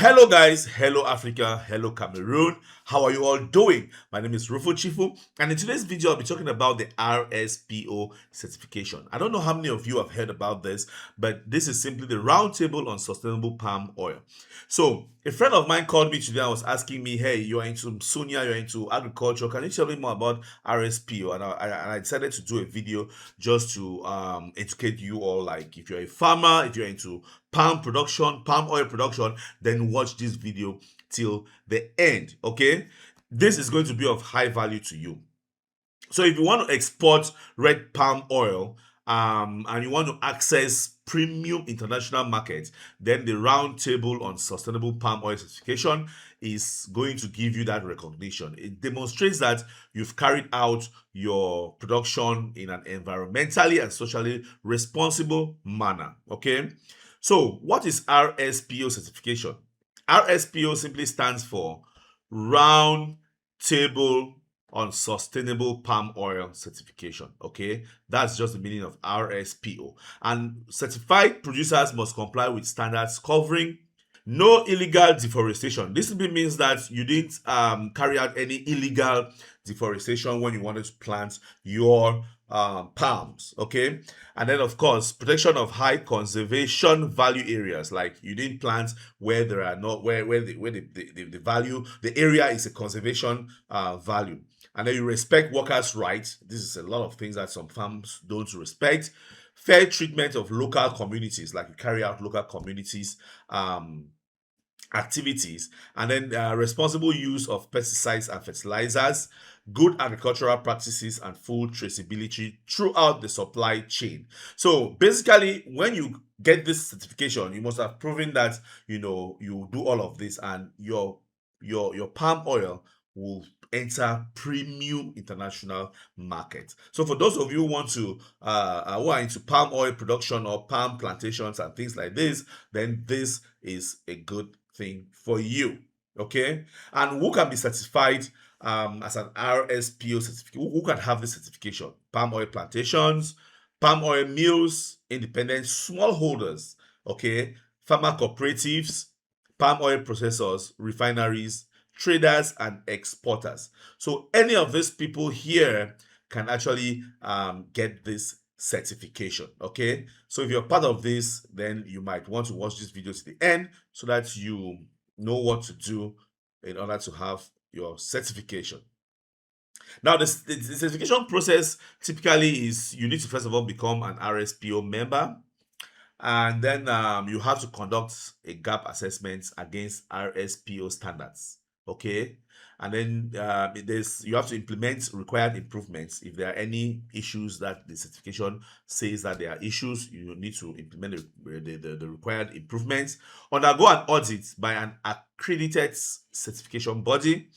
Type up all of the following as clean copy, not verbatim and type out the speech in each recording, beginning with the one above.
Hello guys, hello Africa, hello Cameroon. How are you all doing? My name is Rufo Chifu, and in today's video I'll be talking about the RSPO certification. I don't know how many of you have heard about this, but this is simply the Roundtable on Sustainable Palm Oil. So a friend of mine called me today and was asking me, hey, you're into MNSUNYA, you're into agriculture, can you tell me more about RSPO? And I decided to do a video just to educate you all, like if you're a farmer, if you're into palm production, palm oil production, then watch this video till the end. Okay, this is going to be of high value to you. So if you want to export red palm oil and you want to access premium international markets, then the Roundtable on Sustainable Palm Oil Certification is going to give you that recognition. It demonstrates that you've carried out your production in an environmentally and socially responsible manner. Okay, so what is RSPO certification? RSPO simply stands for Round Table on Sustainable Palm Oil Certification. Okay, that's just the meaning of RSPO. And certified producers must comply with standards covering no illegal deforestation. This simply means that you didn't carry out any illegal deforestation when you wanted to plant your palms. Okay, and then of course protection of high conservation value areas, like you didn't plant where there are not where the value, the area is a conservation value. And then you respect workers' rights. This is a lot of things that some farms don't respect. Fair treatment of local communities, like you carry out local communities activities, and then responsible use of pesticides and fertilizers, good agricultural practices, and full traceability throughout the supply chain. So basically, when you get this certification, you must have proven that you do all of this, and your palm oil will enter premium international market. So for those of you who want to who are into palm oil production or palm plantations and things like this, then this is a good thing for you. Okay, and who can be certified as an RSPO certificate? Who can have this certification? Palm oil plantations, palm oil mills, independent smallholders, okay, farmer cooperatives, palm oil processors, refineries, traders, and exporters. So any of these people here can actually get this certification. Okay, so if you're part of this, then you might want to watch this video to the end so that you know what to do in order to have your certification. Now, the certification process typically is you need to first of all become an RSPO member, and then you have to conduct a gap assessment against RSPO standards. Okay, and then you have to implement required improvements. If there are any issues that the certification says that there are issues, you need to implement the required improvements. Undergo an audit by an accredited certification body,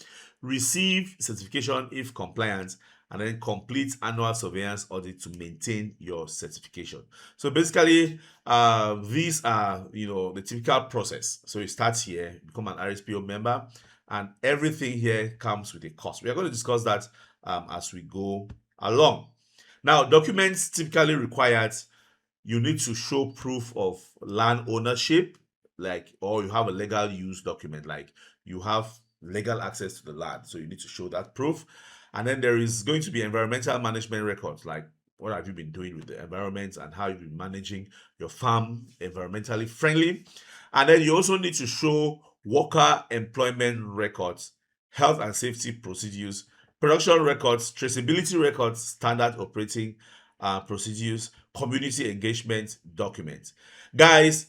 receive certification if compliant, and then complete annual surveillance audit to maintain your certification. So basically, these are the typical process. So you start here, become an RSPO member, and everything here comes with a cost. We are going to discuss that as we go along. Now, documents typically required: you need to show proof of land ownership, or you have a legal use document, like you have legal access to the land, so you need to show that proof. And then there is going to be environmental management records, like what have you been doing with the environment and how you've been managing your farm environmentally friendly. And then you also need to show worker employment records, health and safety procedures, production records, traceability records, standard operating procedures, community engagement documents. Guys,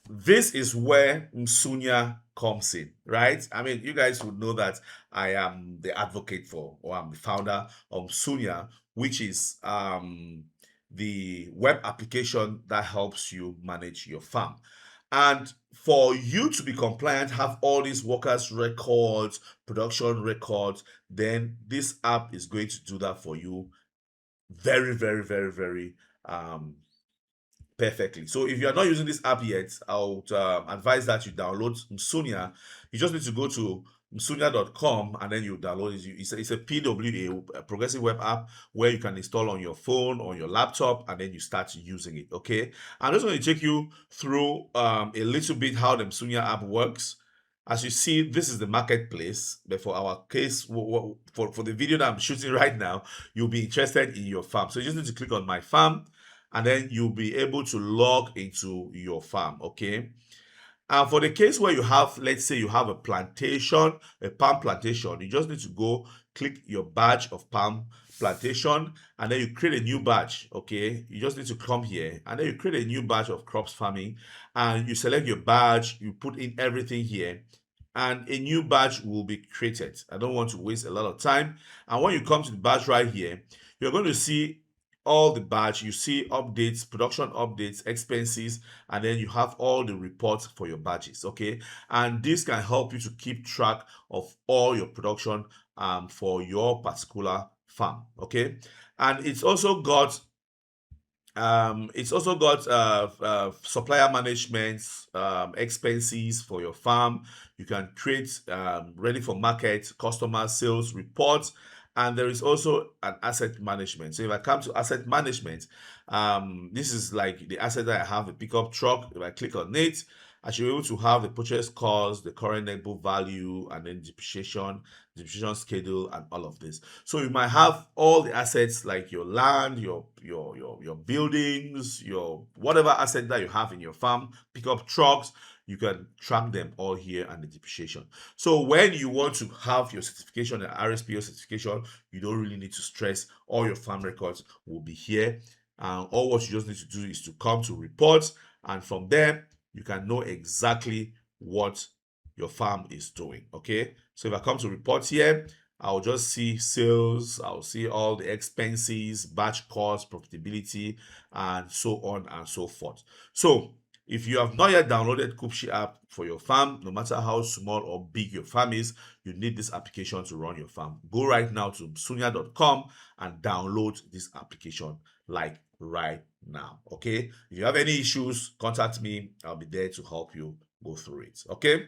this is where MNSUNYA comes in, right? I mean, you guys would know that I am the advocate for, or I'm the founder of MNSUNYA, which is the web application that helps you manage your farm. And for you to be compliant, have all these workers' records, production records, then this app is going to do that for you very, very, very, very perfectly. So if you are not using this app yet, I would advise that you download MNSUNYA. You just need to go to mnsunya.com and then you download it. It's a PWA, a progressive web app, where you can install on your phone or your laptop, and then you start using it. Okay, I'm just going to take you through a little bit how the MNSUNYA app works, As you see, this is the marketplace. But for our case, for the video that I'm shooting right now, you'll be interested in your farm. So you just need to click on my farm, and then you'll be able to log into your farm. Okay. And for the case where you have, let's say you have a plantation, a palm plantation, you just need to go click your badge of palm plantation, and then you create a new badge. Okay, you just need to come here, and then you create a new badge of crops farming, and you select your badge, you put in everything here, and a new badge will be created. I don't want to waste a lot of time. And when you come to the badge right here, you're going to see all the badge. You see updates, production updates, expenses, and then you have all the reports for your badges. Okay, and this can help you to keep track of all your production for your particular farm. Okay, and it's also got supplier management, expenses for your farm. You can create ready for market customer sales reports, and there is also an asset management. So if I come to asset management, this is like the asset that I have, a pickup truck. If I click on it, I should be able to have the purchase cost, the current net book value, and then depreciation schedule, and all of this. So you might have all the assets like your land, your buildings, your whatever asset that you have in your farm, pickup trucks. You can track them all here, and the depreciation. So when you want to have your certification, the RSPO certification, you don't really need to stress. All your farm records will be here. All what you just need to do is to come to reports, and from there you can know exactly what your farm is doing. Okay, so if I come to reports here, I'll just see sales, I'll see all the expenses, batch cost, profitability, and so on and so forth. So if you have not yet downloaded Kupshi app for your farm, no matter how small or big your farm is, you need this application to run your farm. Go right now to MNSUNYA.com and download this application like right now. Okay, if you have any issues, contact me. I'll be there to help you go through it. Okay,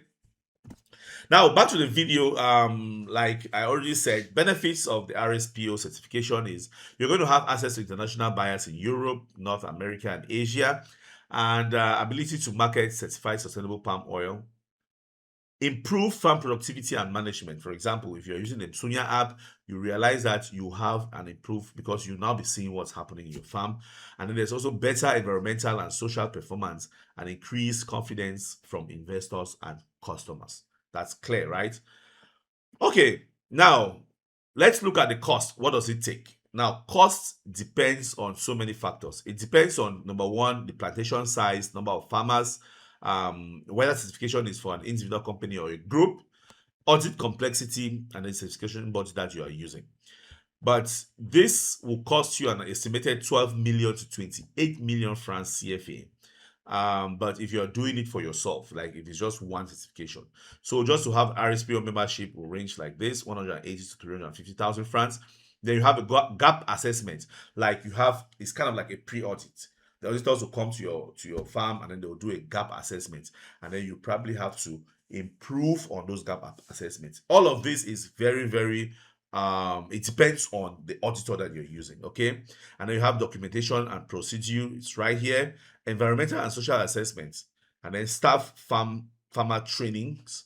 now back to the video. Like I already said, benefits of the RSPO certification is you're going to have access to international buyers in Europe, North America, and Asia, and ability to market certified sustainable palm oil. Improve farm productivity and management. For example, if you're using the MNSUNYA app, you realize that you have an improved because you now be seeing what's happening in your farm. And then there's also better environmental and social performance and increased confidence from investors and customers. That's clear, right? Okay, now let's look at the cost. What does it take? Now, cost depends on so many factors. It depends on number one, the plantation size, number of farmers, whether certification is for an individual company or a group, audit complexity, and the certification budget that you are using. But this will cost you an estimated 12 million to 28 million francs CFA. But if you're doing it for yourself, like if it's just one certification, so just to have RSPO membership will range like this: 180 to 350,000 francs. Then you have a gap assessment, like you have, it's kind of like a pre-audit. The auditors will come to your farm, and then they'll do a gap assessment, and then you probably have to improve on those gap assessments. All of this is very, very it depends on the auditor that you're using. Okay, and then you have documentation and procedure. It's right here. Environmental and social assessments, and then staff farmer trainings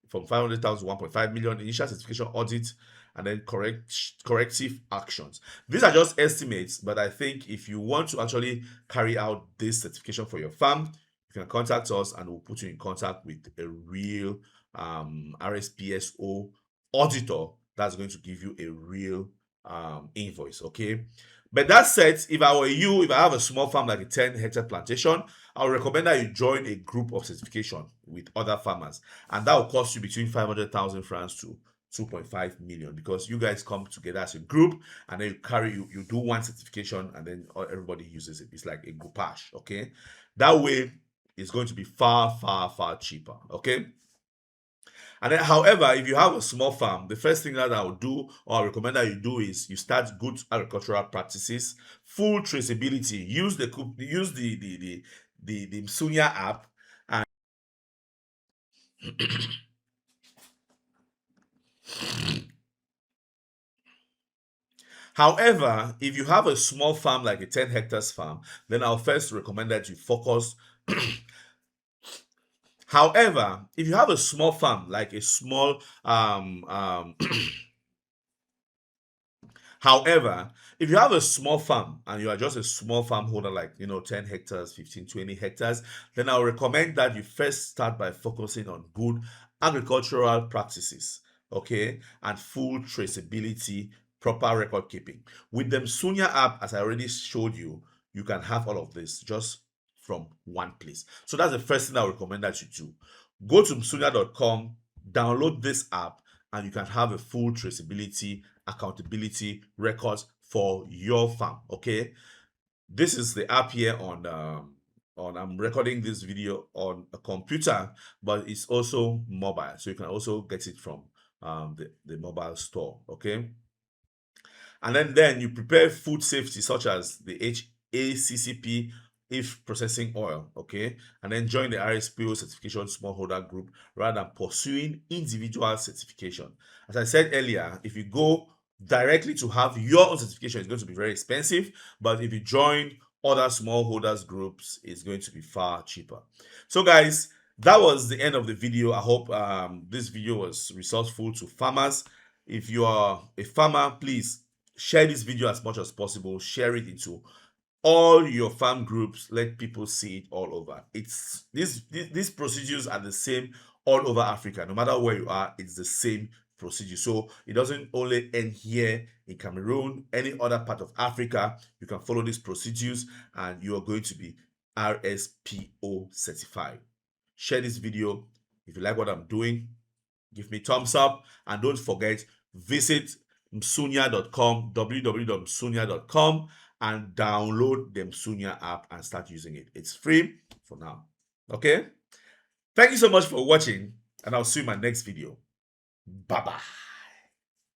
from 500,000 to 1.5 million, initial certification audit, and then corrective actions. These are just estimates, but I think if you want to actually carry out this certification for your farm, you can contact us, and we'll put you in contact with a real RSPSO auditor that's going to give you a real invoice. Okay, but that said, if I were you, if I have a small farm like a 10-hectare plantation, I would recommend that you join a group of certification with other farmers, and that will cost you between 500,000 francs to 2.5 million, because you guys come together as a group, and then you do one certification, and then everybody uses it. It's like a groupage. Okay, that way it's going to be far, far, far cheaper. Okay. And then, however, if you have a small farm, the first thing that I would do, or I recommend that you do, is you start good agricultural practices, full traceability. Use the MNSUNYA app. And however, if you have a small farm like a 10 hectares farm, then I'll first recommend that you focus. However, if you have a small farm, like a small However, if you have a small farm and you are just a small farm holder, like 10 hectares, 15, 20 hectares, then I'll recommend that you first start by focusing on good agricultural practices, okay, and full traceability, proper record keeping. With the MNSUNYA app, as I already showed you, you can have all of this just from one place. So that's the first thing I would recommend that you do. Go to msunya.com, download this app, and you can have a full traceability, accountability records for your farm. Okay, this is the app here on I'm recording this video on a computer, but it's also mobile, so you can also get it from the mobile store. Okay, and then you prepare food safety such as the HACCP if processing oil, okay, and then join the RSPO certification smallholder group rather than pursuing individual certification. As I said earlier, if you go directly to have your own certification, it's going to be very expensive, but if you join other smallholders groups, it's going to be far cheaper. So guys, that was the end of the video. I hope this video was resourceful to farmers. If you are a farmer, please share this video as much as possible. Share it into all your farm groups. Let people see it all over. It's these procedures are the same all over Africa. No matter where you are, it's the same procedure. So it doesn't only end here in Cameroon. Any other part of Africa, you can follow these procedures and you are going to be RSPO certified. Share this video. If you like what I'm doing, give me thumbs up, and don't forget, visit msunya.com, www.msunya.com, and download the MNSUNYA app and start using it. It's free for now. Okay, thank you so much for watching, and I'll see you in my next video. Bye bye.